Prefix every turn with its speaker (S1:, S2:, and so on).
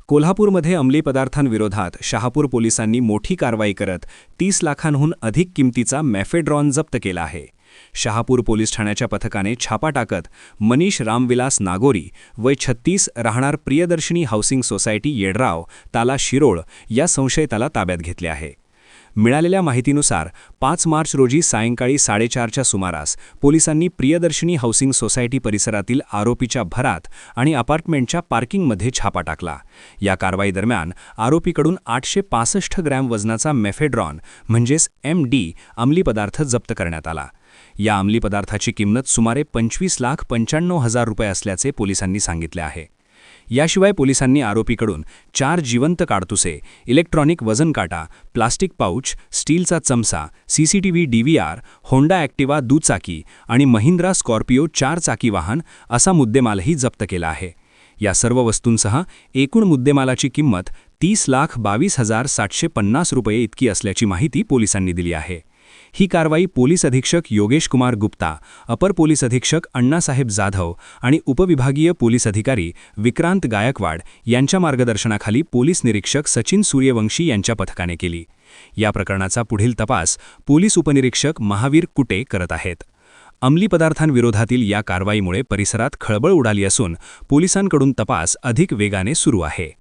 S1: कोल्हापूरमध्ये अंमली पदार्थांविरोधात शहापूर पोलिसांनी मोठी कारवाई करत 30 लाखांहून अधिक किमतीचा मेफेड्रॉन जप्त केला आहे. शहापूर पोलीस ठाण्याच्या पथकाने छापा टाकत मनीष रामविलास नागोरी वय 36 राहणार प्रियदर्शनी हाऊसिंग सोसायटी येडराव ताला शिरोळ या संशयिताला ताब्यात घेतले आहे. मिळालेल्या माहितीनुसार 5 मार्च रोजी सायंकाळी 4:30च्या सुमारास पोलिसांनी प्रियदर्शनी हाऊसिंग सोसायटी परिसरातील आरोपीच्या भरात आणि अपार्टमेंटच्या पार्किंगमध्ये छापा टाकला. या कारवाईदरम्यान आरोपीकडून 865 ग्रॅम वजनाचा मेफेड्रॉन म्हणजेच MD अंमली पदार्थ जप्त करण्यात आला. या अंमली पदार्थाची किंमत सुमारे 25,95,000 रुपये असल्याचे पोलिसांनी सांगितले आहे. याशिवाय पोलिसांनी आरोपीकडून 4 जिवंत काडतुसे, इलेक्ट्रॉनिक वजन काटा, प्लास्टिक पाऊच, स्टीलचा चमचा, CCTV DVR, होंडा ॲक्टिवा दुचाकी आणि महिंद्रा स्कॉर्पिओ 4 चाकी वाहन असा मुद्देमालही जप्त केला आहे. या सर्व वस्तूंसह एकूण मुद्देमालाची किंमत 30,22,750 रुपये इतकी असल्याची माहिती पोलिसांनी दिली आहे. ही कारवाई पोलीस अधीक्षक योगेश कुमार गुप्ता, अपर पोलीस अधीक्षक अण्णासाहेब जाधव आणि उपविभागीय पोलीस अधिकारी विक्रांत गायकवाड यांच्या मार्गदर्शनाखाली पोलीस निरीक्षक सचिन सूर्यवंशी यांच्या पथकाने केली. या प्रकरणाचा पुढील तपास पोलीस उपनिरीक्षक महावीर कुटे करत आहेत. अंमली पदार्थांविरोधातील या कारवाईमुळे परिसरात खळबळ उडाली असून पोलिसांकडून तपास अधिक वेगाने सुरू आहे.